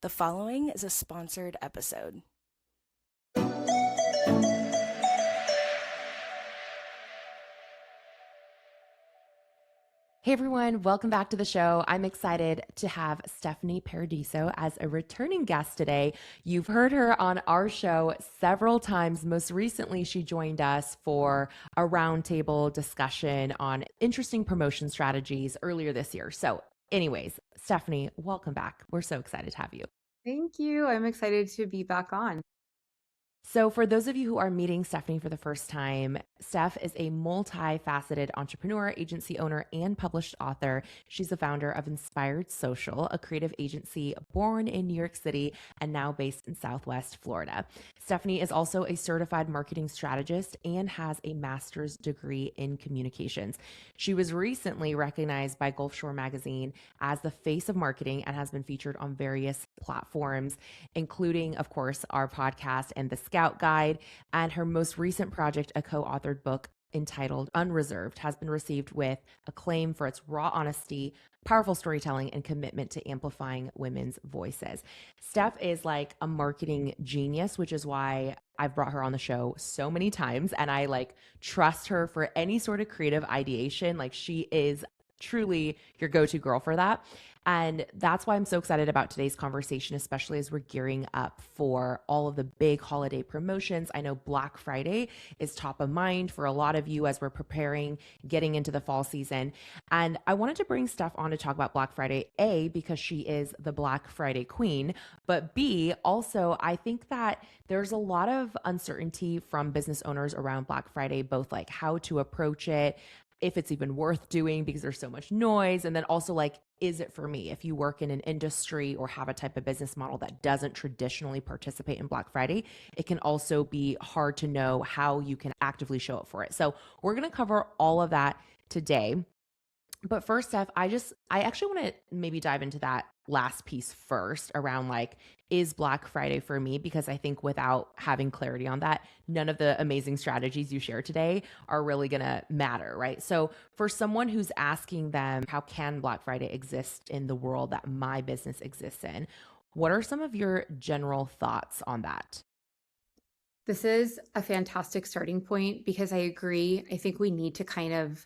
The following is a sponsored episode. Hey everyone, welcome back to the show. I'm excited to have Stephanie Paradiso as a returning guest today. You've heard her on our show several times. Most recently, she joined us for a roundtable discussion on interesting promotion strategies earlier this year. So, anyways, Stephanie, welcome back. We're so excited to have you. Thank you. I'm excited to be back on. So, for those of you who are meeting Stephanie for the first time, Steph is a multifaceted entrepreneur, agency owner, and published author. She's the founder of Inspired Social, a creative agency born in New York City and now based in Southwest Florida. Stephanie is also a certified marketing strategist and has a master's degree in communications. She was recently recognized by Gulf Shore Magazine as the face of marketing and has been featured on various platforms, including, of course, our podcast and the Scout Guide. And her most recent project, a co authored book entitled Unreserved, has been received with acclaim for its raw honesty, powerful storytelling, and commitment to amplifying women's voices. Steph is like a marketing genius, which is why I've brought her on the show so many times. And I trust her for any sort of creative ideation. Like, she is truly your go-to girl for that. And that's why I'm so excited about today's conversation, especially as we're gearing up for all of the big holiday promotions. I know Black Friday is top of mind for a lot of you as we're preparing, getting into the fall season. And I wanted to bring Steph on to talk about Black Friday, A, because she is the Black Friday queen, but B, also, I think that there's a lot of uncertainty from business owners around Black Friday, both like how to approach it, if it's even worth doing because there's so much noise. And then also, like, is it for me? If you work in an industry or have a type of business model that doesn't traditionally participate in Black Friday, it can also be hard to know how you can actively show up for it. So we're going to cover all of that today. But first, Steph, I actually want to maybe dive into that last piece first around like, is Black Friday for me? Because I think without having clarity on that, none of the amazing strategies you share today are really going to matter, right? So, for someone who's asking them, how can Black Friday exist in the world that my business exists in? What are some of your general thoughts on that? This is a fantastic starting point because I agree. I think we need to kind of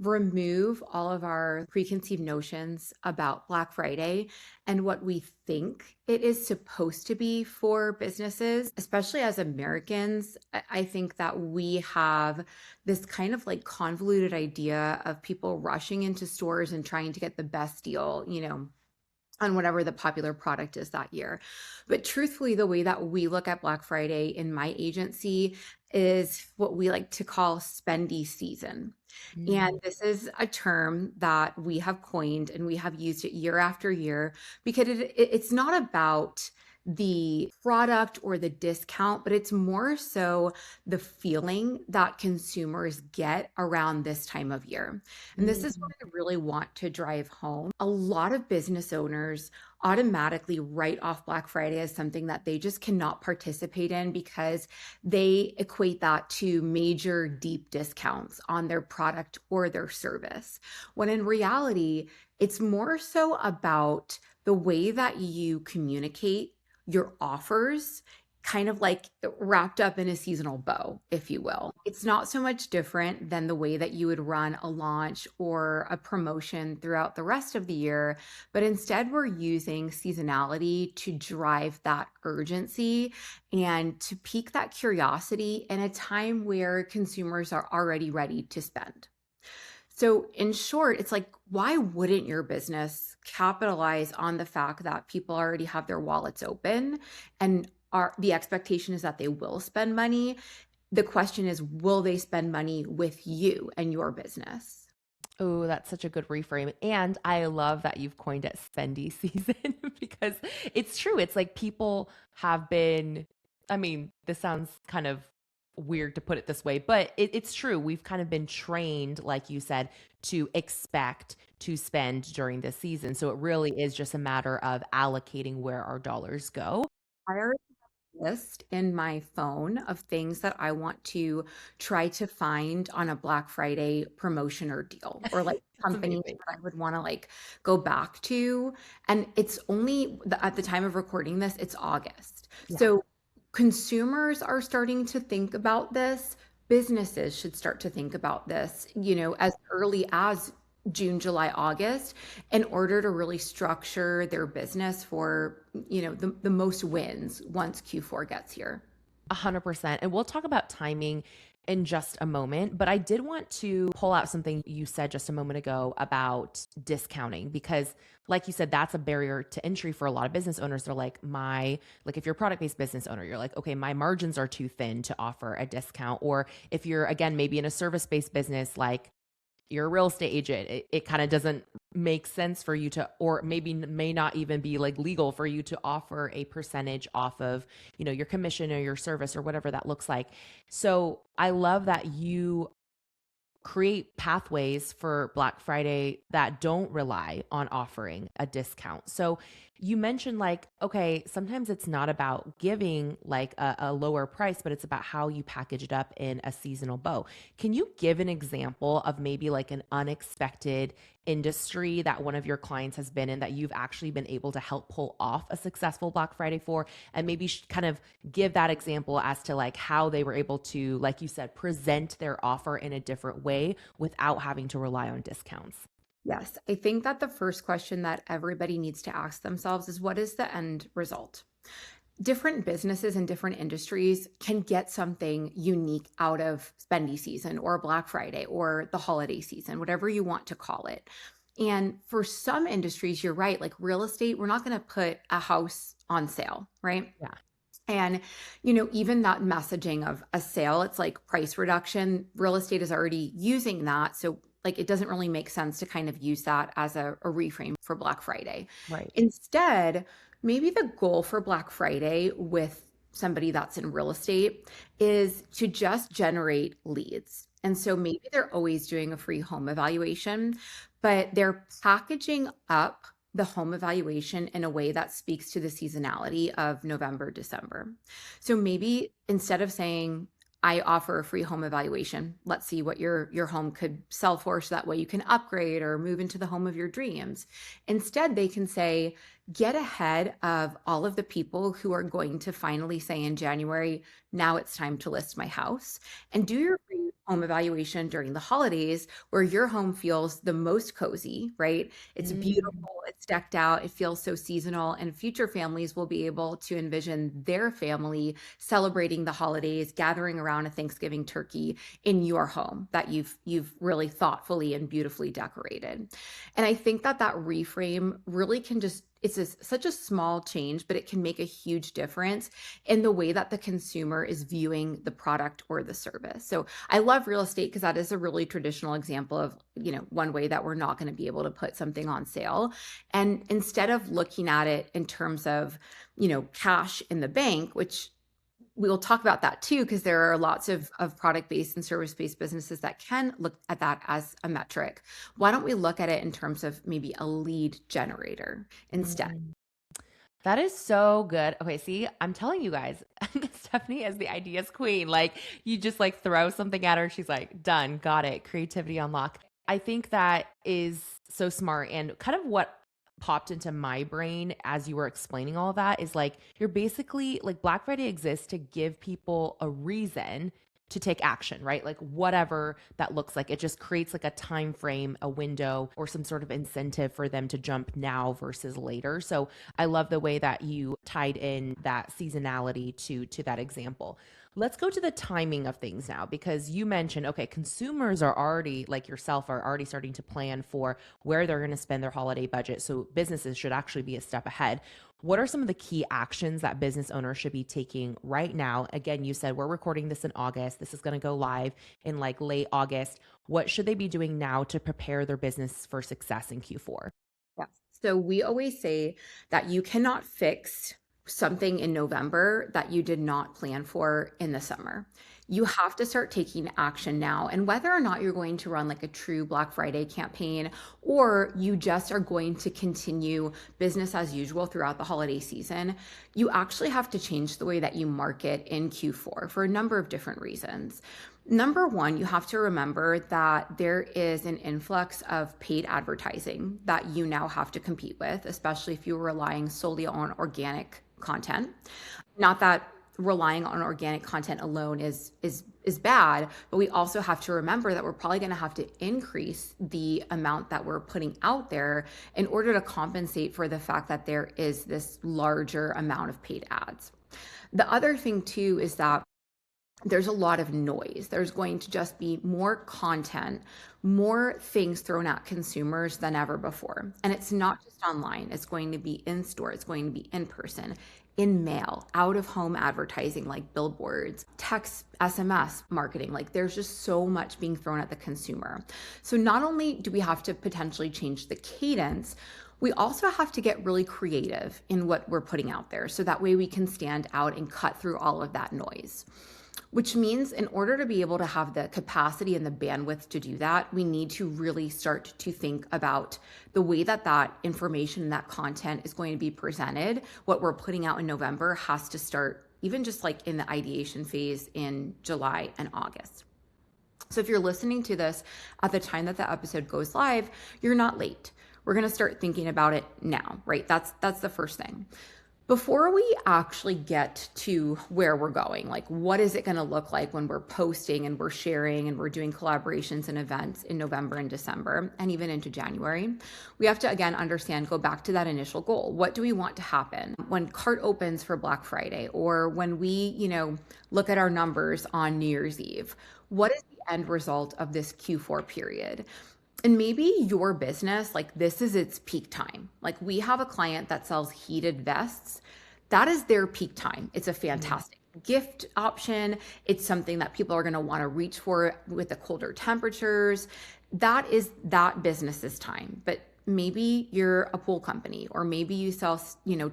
remove all of our preconceived notions about Black Friday and what we think it is supposed to be for businesses, especially as Americans. I think that we have this kind of like convoluted idea of people rushing into stores and trying to get the best deal, on whatever the popular product is that year. But truthfully, the way that we look at Black Friday in my agency is what we like to call spendy season. And Mm. this is a term that we have coined and we have used it year after year because it's not about the product or the discount, but it's more so the feeling that consumers get around this time of year. And this is what Mm. I really want to drive home. A lot of business owners automatically write off Black Friday as something that they just cannot participate in because they equate that to major deep discounts on their product or their service. When in reality, it's more so about the way that you communicate your offers, kind of like wrapped up in a seasonal bow, if you will. It's not so much different than the way that you would run a launch or a promotion throughout the rest of the year, but instead we're using seasonality to drive that urgency and to pique that curiosity in a time where consumers are already ready to spend. So, in short, it's like, why wouldn't your business capitalize on the fact that people already have their wallets open and the expectation is that they will spend money? The question is, will they spend money with you and your business? Oh, that's such a good reframe. And I love that you've coined it spendy season because it's true. It's like people have been, I mean, this sounds kind of weird to put it this way, but it's true. We've kind of been trained, like you said, to expect to spend during this season. So it really is just a matter of allocating where our dollars go. list in my phone of things that I want to try to find on a Black Friday promotion or deal, or like It's companies amazing. that I would want to like go back to. And it's only at the time of recording this, it's August. Yeah. So consumers are starting to think about this. Businesses should start to think about this, as early as June, July, August, in order to really structure their business for, the most wins once Q4 gets here. 100%. And we'll talk about timing in just a moment. But I did want to pull out something you said just a moment ago about discounting, because like you said, that's a barrier to entry for a lot of business owners. They're like, if you're a product based business owner, you're like, okay, my margins are too thin to offer a discount. Or if you're, again, maybe in a service based business, like you're a real estate agent, it kind of doesn't make sense for you to, or maybe may not even be like legal for you to offer a percentage off of, your commission or your service or whatever that looks like. So I love that you create pathways for Black Friday that don't rely on offering a discount. So you mentioned like, okay, sometimes it's not about giving like a lower price, but it's about how you package it up in a seasonal bow. Can you give an example of maybe like an unexpected industry that one of your clients has been in that you've actually been able to help pull off a successful Black Friday for, and maybe kind of give that example as to like how they were able to, like you said, present their offer in a different way without having to rely on discounts? Yes, I think that the first question that everybody needs to ask themselves is, what is the end result? Different businesses and different industries can get something unique out of spendy season or Black Friday or the holiday season, whatever you want to call it. And for some industries, you're right, like real estate, we're not going to put a house on sale, right? Yeah. And, even that messaging of a sale, it's like price reduction. Real estate is already using that. So, like, it doesn't really make sense to kind of use that as a reframe for Black Friday. Right. Instead, maybe the goal for Black Friday with somebody that's in real estate is to just generate leads. And so maybe they're always doing a free home evaluation, but they're packaging up the home evaluation in a way that speaks to the seasonality of November, December. So maybe instead of saying, I offer a free home evaluation, let's see what your home could sell for so that way you can upgrade or move into the home of your dreams. Instead, they can say, get ahead of all of the people who are going to finally say in January, now it's time to list my house, and do your free home evaluation during the holidays where your home feels the most cozy, right? It's Mm. beautiful, it's decked out, it feels so seasonal, and future families will be able to envision their family celebrating the holidays, gathering around a Thanksgiving turkey in your home that you've really thoughtfully and beautifully decorated. And I think that reframe really can just, such a small change, but it can make a huge difference in the way that the consumer is viewing the product or the service. So I love real estate because that is a really traditional example of, one way that we're not going to be able to put something on sale. And instead of looking at it in terms of, cash in the bank, which we'll talk about that too, because there are lots of product-based and service-based businesses that can look at that as a metric. Why don't we look at it in terms of maybe a lead generator instead? Mm. That is so good. Okay, see, I'm telling you guys, Stephanie is the ideas queen. Like, you just like throw something at her, she's like, done, got it, creativity unlock. I think that is so smart. And kind of what popped into my brain as you were explaining all of that is like, you're basically like, Black Friday exists to give people a reason to take action, right? Like whatever that looks like. It just creates like a time frame, a window, or some sort of incentive for them to jump now versus later. So I love the way that you tied in that seasonality to that example. Let's go to the timing of things now, because you mentioned, okay, consumers are already, like yourself, are already starting to plan for where they're going to spend their holiday budget. So businesses should actually be a step ahead. What are some of the key actions that business owners should be taking right now? Again, you said we're recording this in August. This is going to go live in like late August. What should they be doing now to prepare their business for success in Q4? Yes. So we always say that you cannot fix something in November that you did not plan for in the summer. You have to start taking action now. And whether or not you're going to run like a true Black Friday campaign, or you just are going to continue business as usual throughout the holiday season, you actually have to change the way that you market in Q4 for a number of different reasons. Number one, you have to remember that there is an influx of paid advertising that you now have to compete with, especially if you're relying solely on organic content. Not that relying on organic content alone is bad, but we also have to remember that we're probably going to have to increase the amount that we're putting out there in order to compensate for the fact that there is this larger amount of paid ads. The other thing too is that there's a lot of noise. There's going to just be more content, more things thrown at consumers than ever before. And it's not just online. It's going to be in store. It's going to be in person, in mail, out of home advertising like billboards, text, SMS marketing. Like there's just so much being thrown at the consumer. So not only do we have to potentially change the cadence, we also have to get really creative in what we're putting out there. So that way we can stand out and cut through all of that noise. Which means in order to be able to have the capacity and the bandwidth to do that, we need to really start to think about the way that that information and that content is going to be presented. What we're putting out in November has to start even just like in the ideation phase in July and August. So if you're listening to this at the time that the episode goes live, you're not late. We're going to start thinking about it now, right? That's the first thing. Before we actually get to where we're going, like what is it going to look like when we're posting and we're sharing and we're doing collaborations and events in November and December and even into January, we have to again understand, go back to that initial goal. What do we want to happen when cart opens for Black Friday, or when we, look at our numbers on New Year's Eve? What is the end result of this Q4 period? And maybe your business, like this is its peak time. Like we have a client that sells heated vests. That is their peak time. It's a fantastic gift option. It's something that people are going to want to reach for with the colder temperatures. That is that business's time. But maybe you're a pool company, or maybe you sell,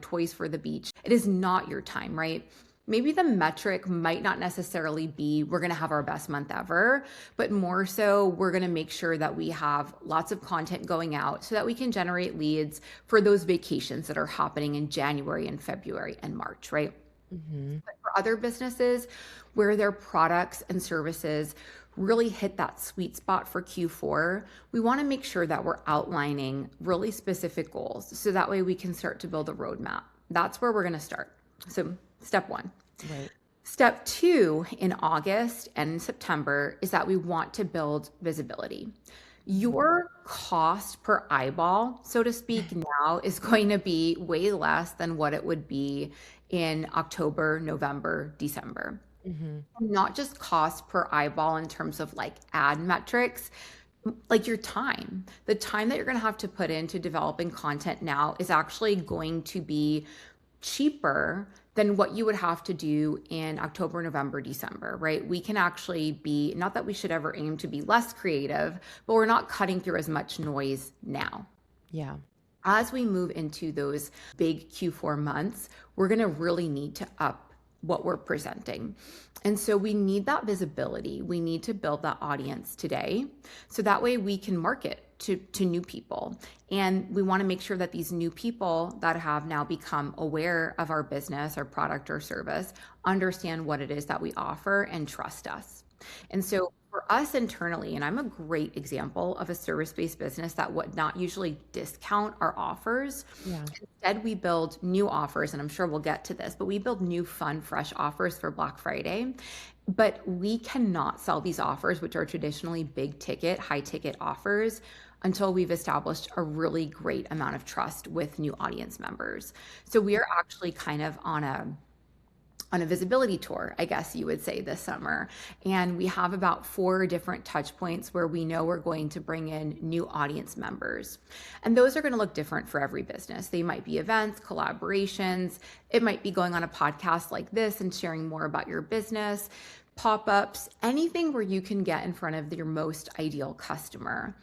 toys for the beach. It is not your time, right? Maybe the metric might not necessarily be we're going to have our best month ever, but more so we're going to make sure that we have lots of content going out so that we can generate leads for those vacations that are happening in January and February and March, right? Mm-hmm. But for other businesses where their products and services really hit that sweet spot for Q4, we want to make sure that we're outlining really specific goals so that way we can start to build a roadmap. That's where we're going to start. So step one. Right. Step two in August and in September is that we want to build visibility. Your cost per eyeball, so to speak, now is going to be way less than what it would be in October, November, December. Mm-hmm. Not just cost per eyeball in terms of like ad metrics, like your time. The time that you're going to have to put into developing content now is actually going to be cheaper than what you would have to do in October, November, December, right? We can actually be, not that we should ever aim to be less creative, but we're not cutting through as much noise now. Yeah. As we move into those big Q4 months, we're going to really need to up what we're presenting. And so we need that visibility. We need to build that audience today. So that way we can market to new people. And we want to make sure that these new people that have now become aware of our business, our product or service, understand what it is that we offer and trust us. And so for us internally, and I'm a great example of a service-based business that would not usually discount our offers. Yeah. Instead, we build new offers, and I'm sure we'll get to this, but we build new fun, fresh offers for Black Friday. But we cannot sell these offers, which are traditionally big ticket, high ticket offers, until we've established a really great amount of trust with new audience members. So we are actually kind of on a visibility tour, I guess you would say, this summer. And we have about 4 different touch points where we know we're going to bring in new audience members. And those are going to look different for every business. They might be events, collaborations. It might be going on a podcast like this and sharing more about your business, pop-ups, anything where you can get in front of your most ideal customer.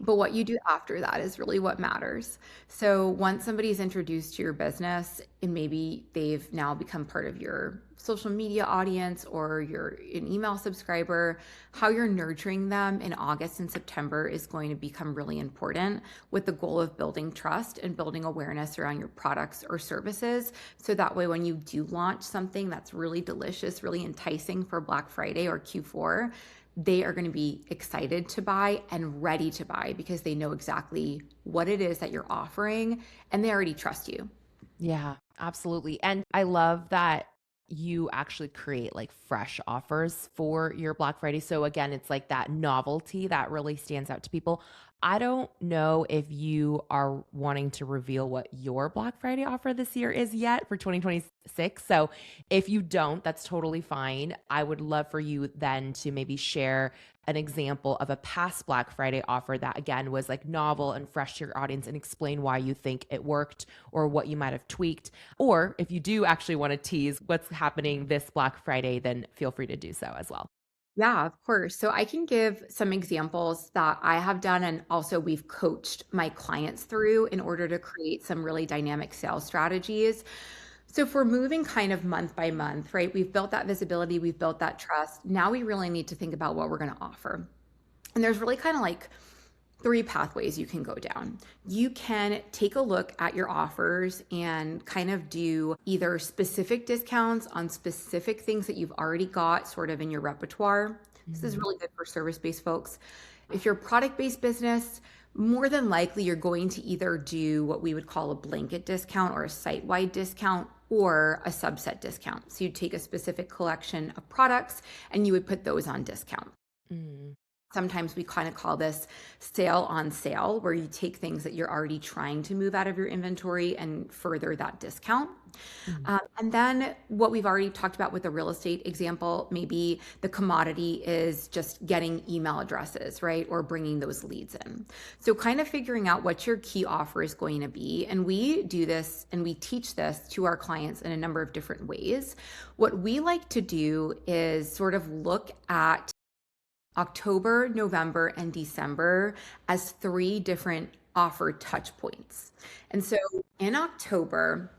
But what you do after that is really what matters. So once somebody's introduced to your business and maybe they've now become part of your social media audience or you're an email subscriber, how you're nurturing them in August and September is going to become really important with the goal of building trust and building awareness around your products or services. So that way, when you do launch something that's really delicious, really enticing for Black Friday or Q4, they are going to be excited to buy and ready to buy because they know exactly what it is that you're offering and they already trust you. Yeah, absolutely. And I love that you actually create like fresh offers for your Black Friday. So again, it's like that novelty that really stands out to people. I don't know if you are wanting to reveal what your Black Friday offer this year is yet for 2026. So if you don't, that's totally fine. I would love for you then to maybe share an example of a past Black Friday offer that again was like novel and fresh to your audience and explain why you think it worked or what you might have tweaked. Or if you do actually want to tease what's happening this Black Friday, then feel free to do so as well. Yeah, of course. So I can give some examples that I have done and also we've coached my clients through in order to create some really dynamic sales strategies. So if we're moving kind of month by month, right? We've built that visibility, we've built that trust. Now we really need to think about what we're going to offer. And there's really kind of like three pathways you can go down. You can take a look at your offers and kind of do either specific discounts on specific things that you've already got sort of in your repertoire. This is Mhm. really good for service-based folks. If you're a product-based business, more than likely you're going to either do what we would call a blanket discount or a site-wide discount or a subset discount. So you take a specific collection of products and you would put those on discount. Mm. Sometimes we kind of call this sale on sale, where you take things that you're already trying to move out of your inventory and further that discount. Mm. And then what we've already talked about with the real estate example, maybe the commodity is just getting email addresses, right? Or bringing those leads in. So kind of figuring out what your key offer is going to be. And we do this and we teach this to our clients in a number of different ways. What we like to do is sort of look at October, November, and December as three different offer touch points. And so in October,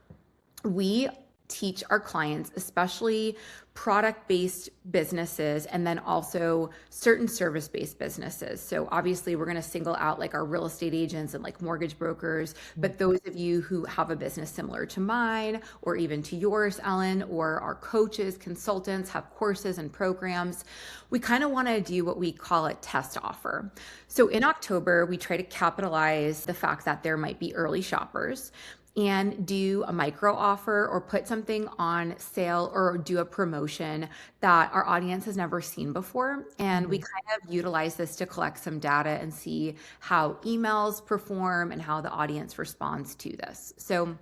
we teach our clients, especially product based businesses, and then also certain service based businesses. So, obviously, we're going to single out like our real estate agents and like mortgage brokers. But those of you who have a business similar to mine, or even to yours, Ellen, or our coaches, consultants have courses and programs, we kind of want to do what we call a test offer. So, in October, we try to capitalize the fact that there might be early shoppers and do a micro offer or put something on sale or do a promotion that our audience has never seen before. And we Mhm. kind of utilize this to collect some data and see how emails perform and how the audience responds to this. So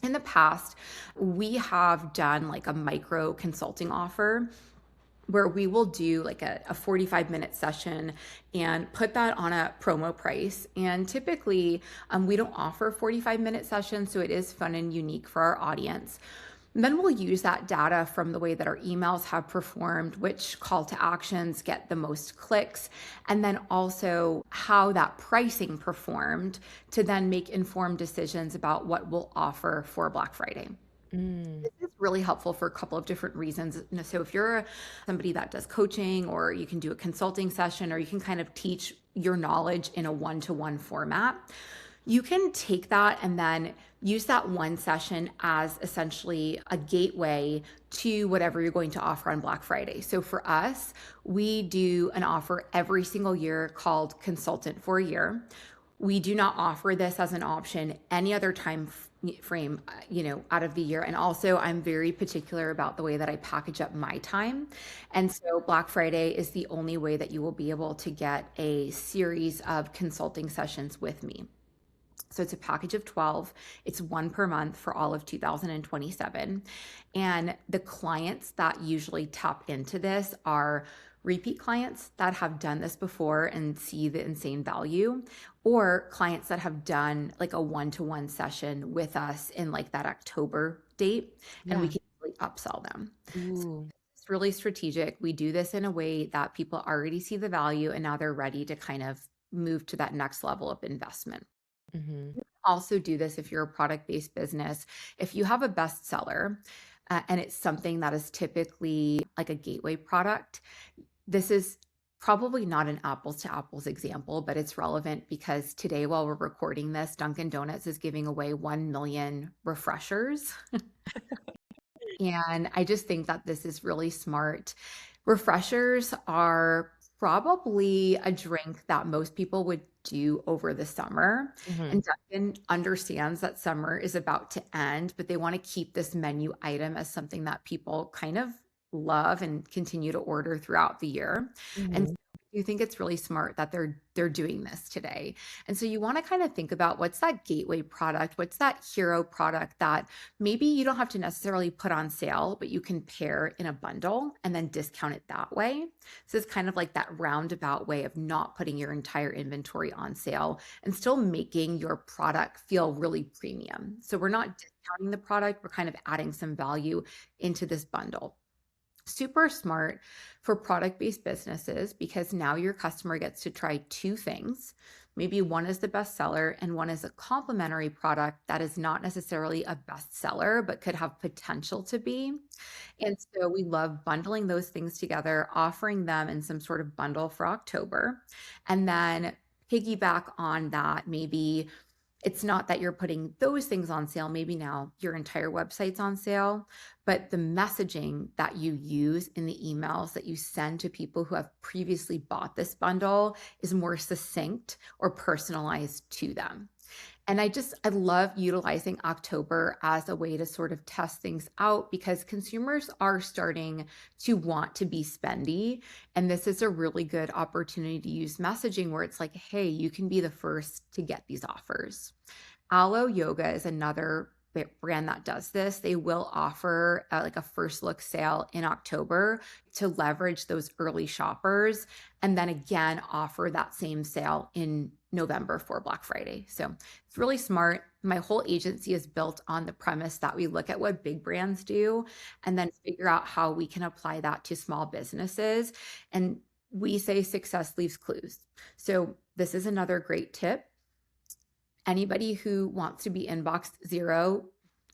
in the past, we have done like a micro consulting offer where we will do like a 45-minute session and put that on a promo price. And typically, we don't offer 45-minute sessions, so it is fun and unique for our audience. And then we'll use that data from the way that our emails have performed, which call to actions get the most clicks, and then also how that pricing performed to then make informed decisions about what we'll offer for Black Friday. Mm. This is really helpful for a couple of different reasons. So if you're somebody that does coaching, or you can do a consulting session, or you can kind of teach your knowledge in a one-to-one format, you can take that and then use that one session as essentially a gateway to whatever you're going to offer on Black Friday. So for us, we do an offer every single year called Consultant for a Year. We do not offer this as an option any other time frame, out of the year. And also, I'm very particular about the way that I package up my time. And so Black Friday is the only way that you will be able to get a series of consulting sessions with me. So it's a package of 12. It's one per month for all of 2027. And the clients that usually tap into this are repeat clients that have done this before and see the insane value, or clients that have done like a one-to-one session with us in like that October date, and we Yeah. can really upsell them. So Ooh. it's really strategic. We do this in a way that people already see the value and now they're ready to kind of move to that next level of investment. Mm-hmm. Also do this if you're a product-based business. If you have a bestseller, and it's something that is typically like a gateway product, this is probably not an apples to apples example, but it's relevant because today, while we're recording this, Dunkin' Donuts is giving away 1 million refreshers. And I just think that this is really smart. Refreshers are probably a drink that most people would do over the summer. Mm-hmm. And Dunkin' understands that summer is about to end, but they want to keep this menu item as something that people kind of love and continue to order throughout the year. And Mm-hmm. so I do think it's really smart that they're doing this today. And so you want to kind of think about what's that gateway product, what's that hero product that maybe you don't have to necessarily put on sale, but you can pair in a bundle and then discount it that way. So it's kind of like that roundabout way of not putting your entire inventory on sale and still making your product feel really premium. So we're not discounting the product, we're kind of adding some value into this bundle. Super smart for product-based businesses because now your customer gets to try two things. Maybe one is the bestseller and one is a complementary product that is not necessarily a bestseller, but could have potential to be. And so we love bundling those things together, offering them in some sort of bundle for October, and then piggyback on that. Maybe it's not that you're putting those things on sale. Maybe now your entire website's on sale, but the messaging that you use in the emails that you send to people who have previously bought this bundle is more succinct or personalized to them. And I love utilizing October as a way to sort of test things out because consumers are starting to want to be spendy. And this is a really good opportunity to use messaging where it's like, hey, you can be the first to get these offers. Alo Yoga is another brand that does this. They will offer like a first look sale in October to leverage those early shoppers and then again offer that same sale in November for Black Friday. So it's really smart. My whole agency is built on the premise that we look at what big brands do and then figure out how we can apply that to small businesses. And we say success leaves clues. So this is another great tip. Anybody who wants to be inbox zero,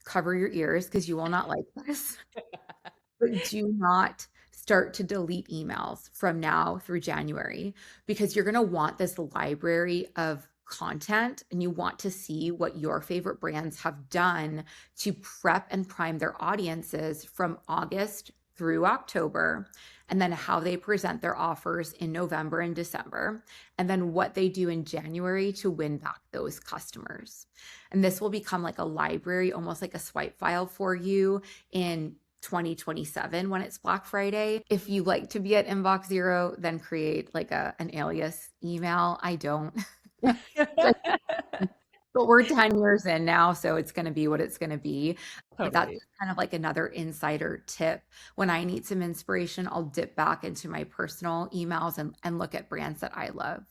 cover your ears because you will not like this. But do not start to delete emails from now through January because you're going to want this library of content and you want to see what your favorite brands have done to prep and prime their audiences from August through October, and then how they present their offers in November and December, and then what they do in January to win back those customers. And this will become like a library, almost like a swipe file for you in 2027 when it's Black Friday. If you like to be at inbox zero, then create like an alias email. I don't. But we're 10 years in now, so it's going to be what it's going to be. But that's Totally. kind of like another insider tip. When I need some inspiration, I'll dip back into my personal emails and look at brands that I love.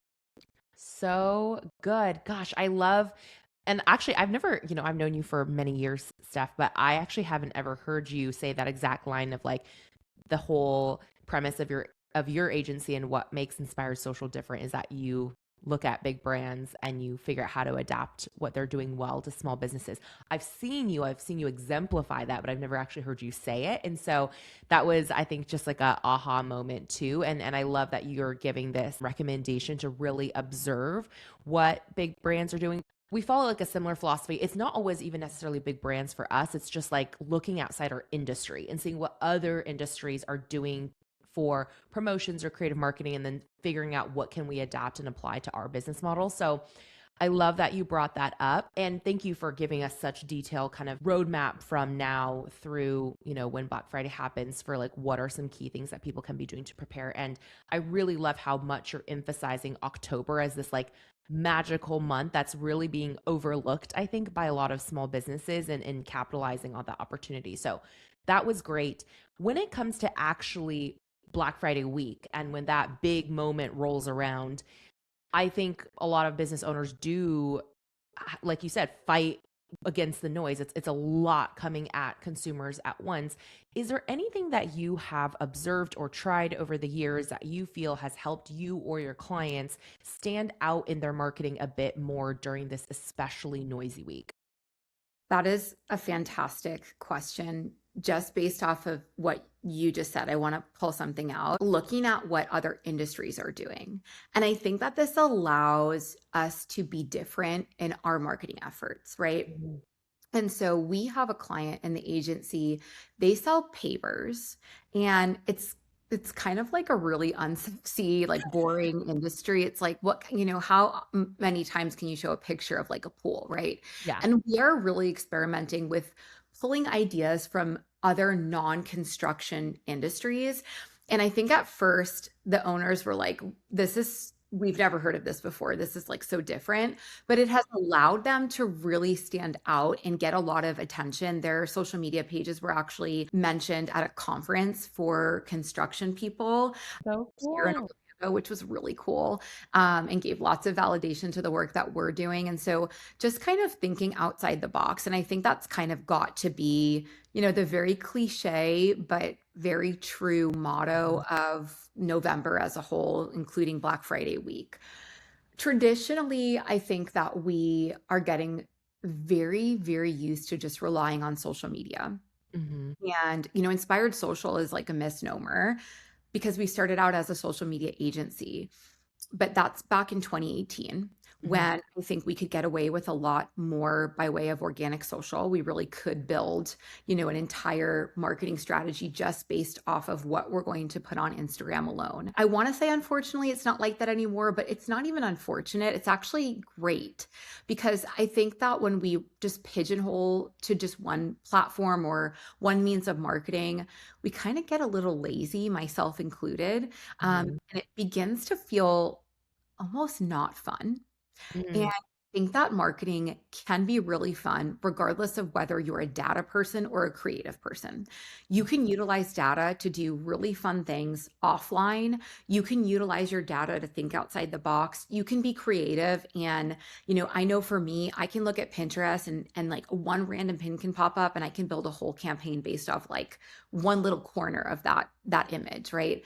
So good. Gosh, I love, and actually, I've never, I've known you for many years, Steph, but I actually haven't ever heard you say that exact line of like the whole premise of your agency and what makes Inspired Social different is that you look at big brands and you figure out how to adapt what they're doing well to small businesses. I've seen you exemplify that, but I've never actually heard you say it. And so that was, I think, just like a aha moment too. And I love that you're giving this recommendation to really observe what big brands are doing. We follow like a similar philosophy. It's not always even necessarily big brands for us. It's just like looking outside our industry and seeing what other industries are doing for promotions or creative marketing and then figuring out what can we adapt and apply to our business model. So I love that you brought that up. And thank you for giving us such detailed kind of roadmap from now through, when Black Friday happens for like what are some key things that people can be doing to prepare. And I really love how much you're emphasizing October as this like magical month that's really being overlooked, I think, by a lot of small businesses and capitalizing on that opportunity. So that was great. When it comes to actually Black Friday week and when that big moment rolls around, I think a lot of business owners do, like you said, fight against the noise. It's a lot coming at consumers at once. Is there anything that you have observed or tried over the years that you feel has helped you or your clients stand out in their marketing a bit more during this especially noisy week? That is a fantastic question. Just based off of what you just said, I want to pull something out, looking at what other industries are doing. And I think that this allows us to be different in our marketing efforts, right? Mhm. And so we have a client in the agency, they sell pavers, and it's kind of like a really unsexy, like boring industry. It's like how many times can you show a picture of like a pool, right? Yeah. And we are really experimenting with pulling ideas from other non-construction industries. And I think at first the owners were like, we've never heard of this before. This is like so different, but it has allowed them to really stand out and get a lot of attention. Their social media pages were actually mentioned at a conference for construction people So here in cool. Orlando, which was really cool, and gave lots of validation to the work that we're doing. And so just kind of thinking outside the box. And I think that's kind of got to be, the very cliche, but very true motto of November as a whole, including Black Friday week. Traditionally, I think that we are getting very, very used to just relying on social media. Hmm. And, inspired social is like a misnomer because we started out as a social media agency, but that's back in 2018 Hmm. when I think we could get away with a lot more by way of organic social. We really could build, an entire marketing strategy just based off of what we're going to put on Instagram alone. I want to say, unfortunately, it's not like that anymore, but it's not even unfortunate. It's actually great because I think that when we just pigeonhole to just one platform or one means of marketing, we kind of get a little lazy, myself included. Hmm. And it begins to feel almost not fun. And Hmm. I think that marketing can be really fun, regardless of whether you're a data person or a creative person. You can utilize data to do really fun things offline. You can utilize your data to think outside the box. You can be creative. And, I know for me, I can look at Pinterest and like one random pin can pop up and I can build a whole campaign based off like one little corner of that image, right?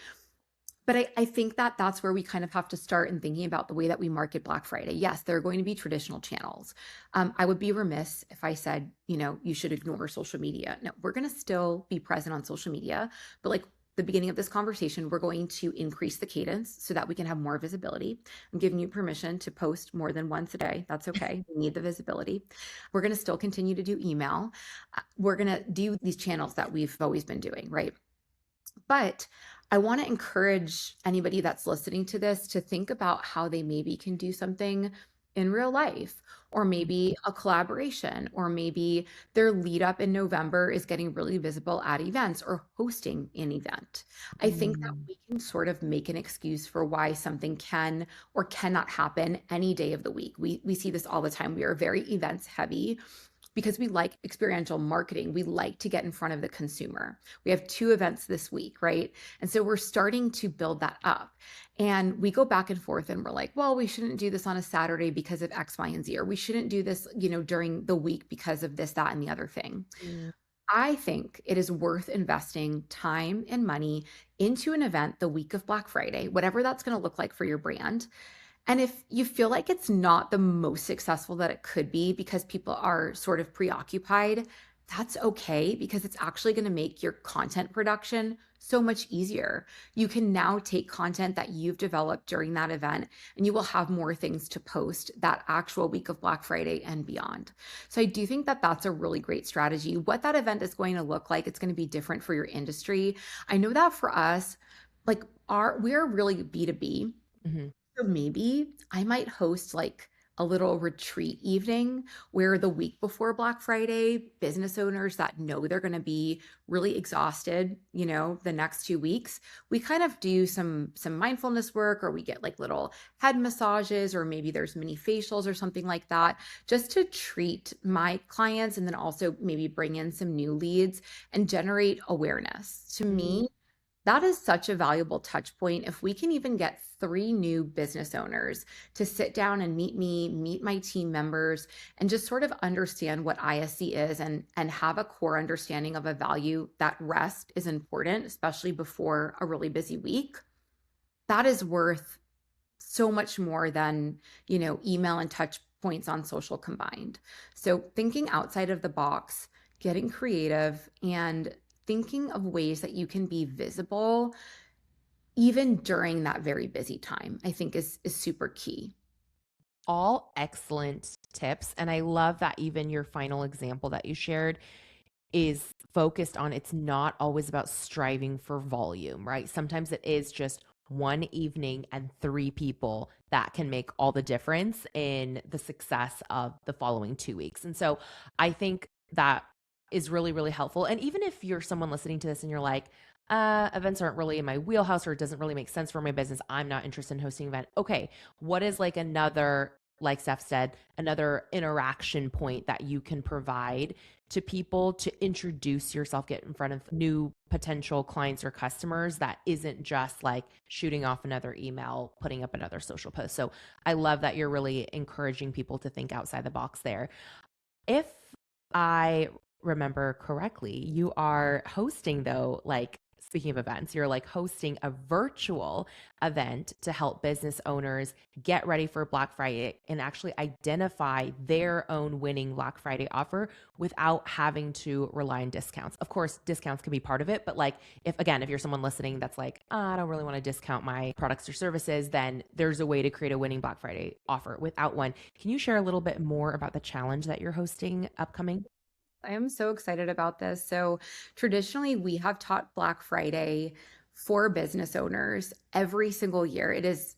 But I think that that's where we kind of have to start in thinking about the way that we market Black Friday. Yes, there are going to be traditional channels. I would be remiss if I said, you should ignore social media. No, we're going to still be present on social media, but like the beginning of this conversation, we're going to increase the cadence so that we can have more visibility. I'm giving you permission to post more than once a day. That's okay. We need the visibility. We're going to still continue to do email. We're going to do these channels that we've always been doing, right? But I want to encourage anybody that's listening to this to think about how they maybe can do something in real life, or maybe a collaboration, or maybe their lead up in November is getting really visible at events or hosting an event. I think that Hmm. we can sort of make an excuse for why something can or cannot happen any day of the week. We see this all the time. We are very events heavy because we like experiential marketing. We like to get in front of the consumer. We have 2 events this week, right? And so we're starting to build that up. And we go back and forth and we're like, well, we shouldn't do this on a Saturday because of X, Y, and Z, or we shouldn't do this, during the week because of this, that, and the other thing. Hmm. I think it is worth investing time and money into an event the week of Black Friday, whatever that's going to look like for your brand. And if you feel like it's not the most successful that it could be because people are sort of preoccupied, that's okay because it's actually going to make your content production so much easier. You can now take content that you've developed during that event and you will have more things to post that actual week of Black Friday and beyond. So I do think that that's a really great strategy. What that event is going to look like, it's going to be different for your industry. I know that for us, like we're really B2B. Hmm. So maybe I might host like a little retreat evening where the week before Black Friday, business owners that know they're going to be really exhausted, the next 2 weeks, we kind of do some mindfulness work, or we get like little head massages, or maybe there's mini facials or something like that, just to treat my clients and then also maybe bring in some new leads and generate awareness. To me, That is such a valuable touch point. If we can even get 3 new business owners to sit down and meet me, meet my team members, and just sort of understand what ISC is and have a core understanding of a value that rest is important, especially before a really busy week, that is worth so much more than, email and touch points on social combined. So thinking outside of the box, getting creative, and thinking of ways that you can be visible even during that very busy time, I think is super key. All excellent tips. And I love that even your final example that you shared is focused on it's not always about striving for volume, right? Sometimes it is just one evening and 3 people that can make all the difference in the success of the following 2 weeks. And so I think that is really, really helpful. And even if you're someone listening to this and you're like, events aren't really in my wheelhouse or it doesn't really make sense for my business, I'm not interested in hosting an event. Okay, what is like another, like Steph said, another interaction point that you can provide to people to introduce yourself, get in front of new potential clients or customers that isn't just like shooting off another email, putting up another social post. So I love that you're really encouraging people to think outside the box there. If I remember correctly, you are hosting, though, like speaking of events, you're like hosting a virtual event to help business owners get ready for Black Friday and actually identify their own winning Black Friday offer without having to rely on discounts. Of course, discounts can be part of it, but like if you're someone listening that's like, I don't really want to discount my products or services, then there's a way to create a winning Black Friday offer without one. Can you share a little bit more about the challenge that you're hosting upcoming? I am so excited about this. So, traditionally, we have taught Black Friday for business owners every single year. It is,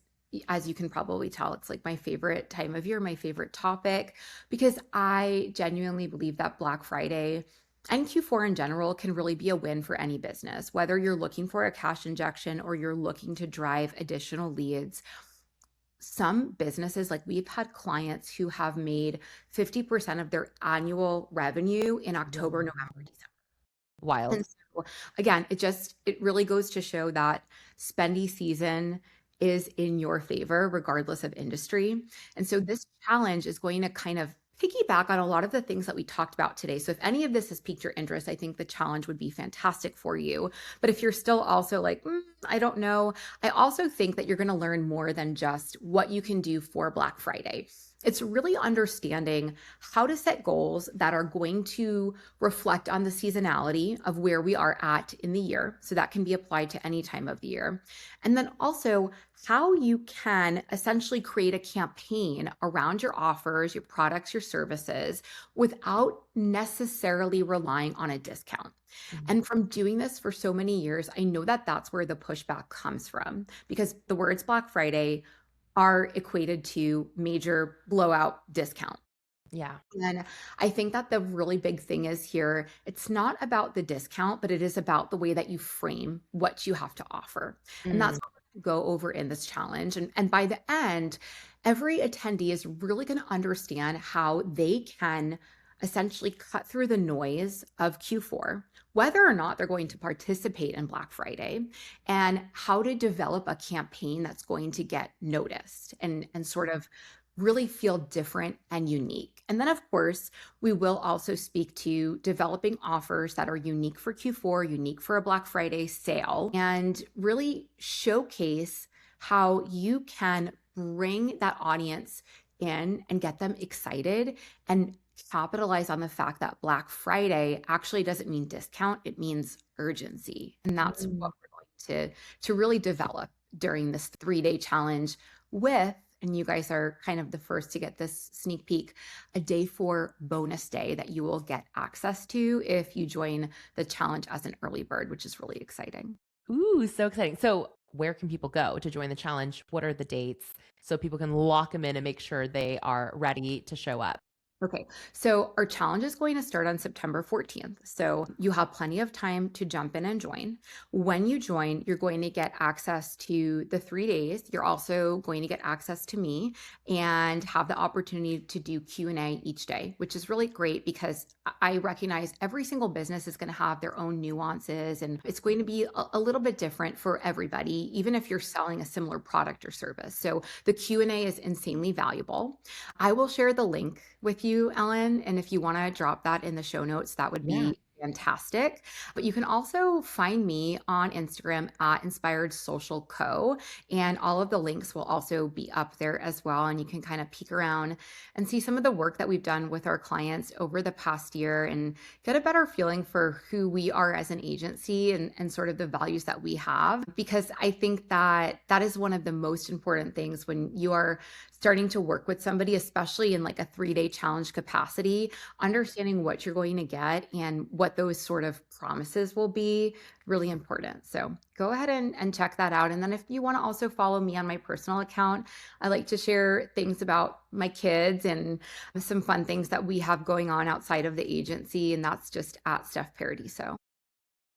as you can probably tell, it's like my favorite time of year, my favorite topic, because I genuinely believe that Black Friday and Q4 in general can really be a win for any business, whether you're looking for a cash injection or you're looking to drive additional leads. Some businesses, like we've had clients who have made 50% of their annual revenue in October, Wow. November, December. Wild. And so again, it really goes to show that spendy season is in your favor regardless of industry. And so this challenge is going to kind of piggyback on a lot of the things that we talked about today. So if any of this has piqued your interest, I think the challenge would be fantastic for you. But if you're still also like, I don't know, I also think that you're going to learn more than just what you can do for Black Friday. It's really understanding how to set goals that are going to reflect on the seasonality of where we are at in the year. So that can be applied to any time of the year. And then also how you can essentially create a campaign around your offers, your products, your services without necessarily relying on a discount. Mhm. And from doing this for so many years, I know that that's where the pushback comes from because the words Black Friday are equated to major blowout discount. Yeah. And I think that the really big thing is here, it's not about the discount, but it is about the way that you frame what you have to offer. And that's Mm, what we go over in this challenge. And by the end, every attendee is really going to understand how they can essentially cut through the noise of Q4, whether or not they're going to participate in Black Friday, and how to develop a campaign that's going to get noticed and sort of really feel different and unique. And then, of course, we will also speak to developing offers that are unique for Q4, unique for a Black Friday sale, and really showcase how you can bring that audience in and get them excited and capitalize on the fact that Black Friday actually doesn't mean discount, it means urgency. And that's what mm. we're going to really develop during this 3-day challenge with, and you guys are kind of the first to get this sneak peek, a day 4 bonus day that you will get access to if you join the challenge as an early bird, which is really exciting. Ooh, so exciting. So, where can people go to join the challenge? What are the dates so people can lock them in and make sure they are ready to show up? Okay, so our challenge is going to start on September 14th. So you have plenty of time to jump in and join. When you join, you're going to get access to the 3 days. You're also going to get access to me and have the opportunity to do Q&A each day, which is really great because I recognize every single business is going to have their own nuances and it's going to be a little bit different for everybody, even if you're selling a similar product or service. So the Q&A is insanely valuable. I will share the link with you, Ellen, and if you want to drop that in the show notes, that would Yeah. be fantastic. But you can also find me on Instagram at Inspired Social Co. And all of the links will also be up there as well. And you can kind of peek around and see some of the work that we've done with our clients over the past year and get a better feeling for who we are as an agency and sort of the values that we have. Because I think that that is one of the most important things when you are starting to work with somebody, especially in like a 3-day challenge capacity, understanding what you're going to get and what those sort of promises will be really important. So go ahead and check that out. And then if you want to also follow me on my personal account, I like to share things about my kids and some fun things that we have going on outside of the agency. And that's just at Steph Paradiso.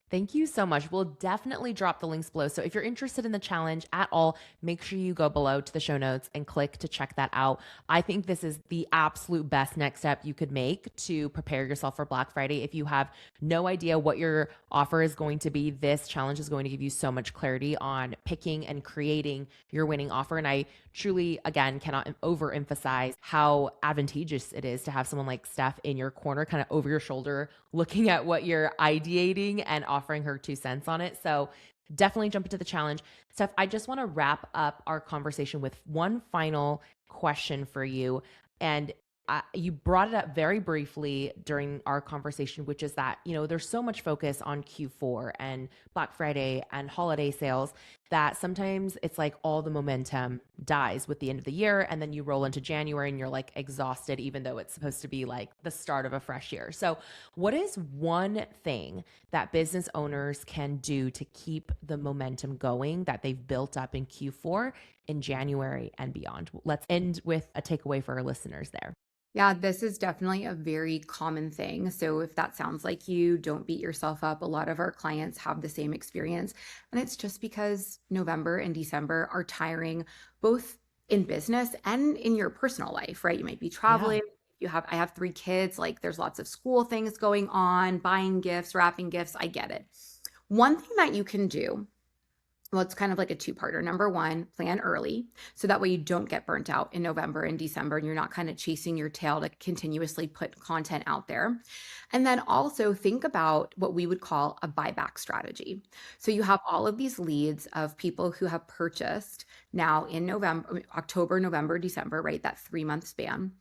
Thank you so much. We'll definitely drop the links below. So if you're interested in the challenge at all, make sure you go below to the show notes and click to check that out. I think this is the absolute best next step you could make to prepare yourself for Black Friday. If you have no idea what your offer is going to be, this challenge is going to give you so much clarity on picking and creating your winning offer. And I truly, again, cannot overemphasize how advantageous it is to have someone like Steph in your corner, kind of over your shoulder, looking at what you're ideating and offering her 2 cents on it. So definitely jump into the challenge. Steph, I just want to wrap up our conversation with one final question for you. And you brought it up very briefly during our conversation, which is that, there's so much focus on Q4 and Black Friday and holiday sales that sometimes it's like all the momentum dies with the end of the year. And then you roll into January and you're like exhausted, even though it's supposed to be like the start of a fresh year. So, what is one thing that business owners can do to keep the momentum going that they've built up in Q4 in January and beyond? Let's end with a takeaway for our listeners there. Yeah, this is definitely a very common thing. So if that sounds like you, don't beat yourself up. A lot of our clients have the same experience. And it's just because November and December are tiring, both in business and in your personal life, right? You might be Yeah. traveling. I have 3 kids, like there's lots of school things going on, buying gifts, wrapping gifts. I get it. One thing that you can do, well, it's kind of like a two-parter. Number one, plan early. So that way you don't get burnt out in November and December and you're not kind of chasing your tail to continuously put content out there. And then also think about what we would call a buyback strategy. So you have all of these leads of people who have purchased now in November, October, November, December, right? That 3-month span.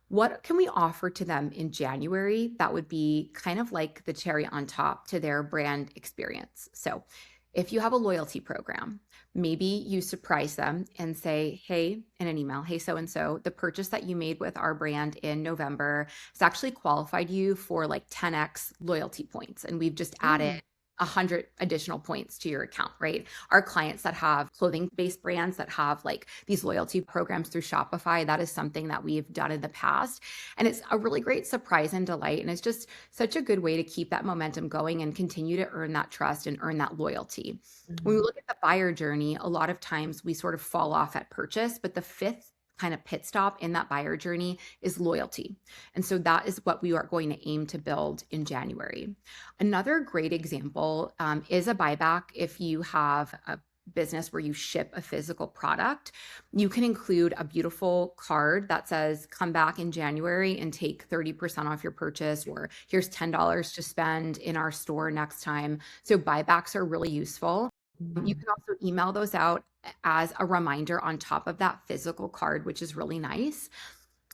What can we offer to them in January that would be kind of like the cherry on top to their brand experience? So if you have a loyalty program, maybe you surprise them and say, hey, in an email, hey, so and so, the purchase that you made with our brand in November has actually qualified you for like 10x loyalty points. And we've just added 100 additional points to your account, right? Our clients that have clothing-based brands that have like these loyalty programs through Shopify, that is something that we've done in the past. And it's a really great surprise and delight. And it's just such a good way to keep that momentum going and continue to earn that trust and earn that loyalty. When we Mhm. look at the buyer journey, a lot of times we sort of fall off at purchase, but the fifth kind of pit stop in that buyer journey is loyalty. And so that is what we are going to aim to build in January. Another great example is a buyback. If you have a business where you ship a physical product, you can include a beautiful card that says, come back in January and take 30% off your purchase, or here's $10 to spend in our store next time. So buybacks are really useful. You Mhm. can also email those out as a reminder on top of that physical card, which is really nice.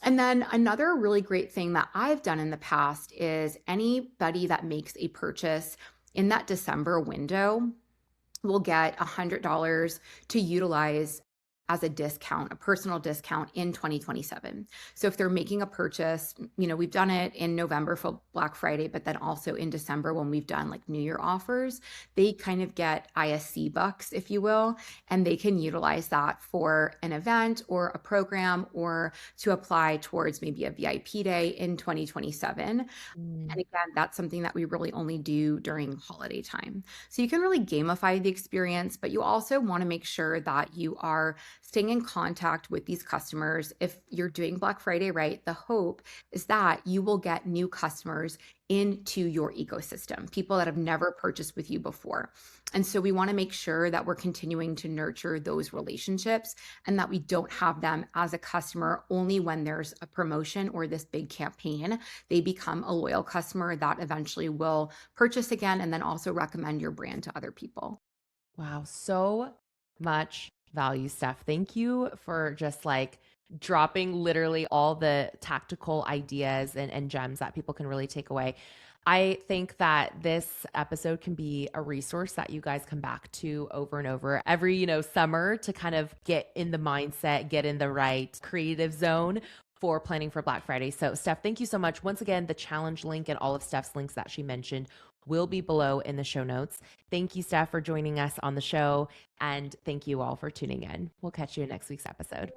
And then another really great thing that I've done in the past is anybody that makes a purchase in that December window will get $100 to utilize as a discount, a personal discount in 2027. So if they're making a purchase, we've done it in November for Black Friday, but then also in December when we've done like New Year offers, they kind of get ISC bucks, if you will, and they can utilize that for an event or a program or to apply towards maybe a VIP day in 2027. Mm. And again, that's something that we really only do during holiday time. So you can really gamify the experience, but you also want to make sure that you are staying in contact with these customers. If you're doing Black Friday right, the hope is that you will get new customers into your ecosystem, people that have never purchased with you before. And so we want to make sure that we're continuing to nurture those relationships and that we don't have them as a customer only when there's a promotion or this big campaign. They become a loyal customer that eventually will purchase again and then also recommend your brand to other people. Wow, so much value, Steph. Thank you for just like dropping literally all the tactical ideas and gems that people can really take away. I think that this episode can be a resource that you guys come back to over and over every, summer to kind of get in the mindset, get in the right creative zone for planning for Black Friday. So, Steph, thank you so much. Once again, the challenge link and all of Steph's links that she mentioned will be below in the show notes. Thank you, Steph, for joining us on the show. And thank you all for tuning in. We'll catch you in next week's episode.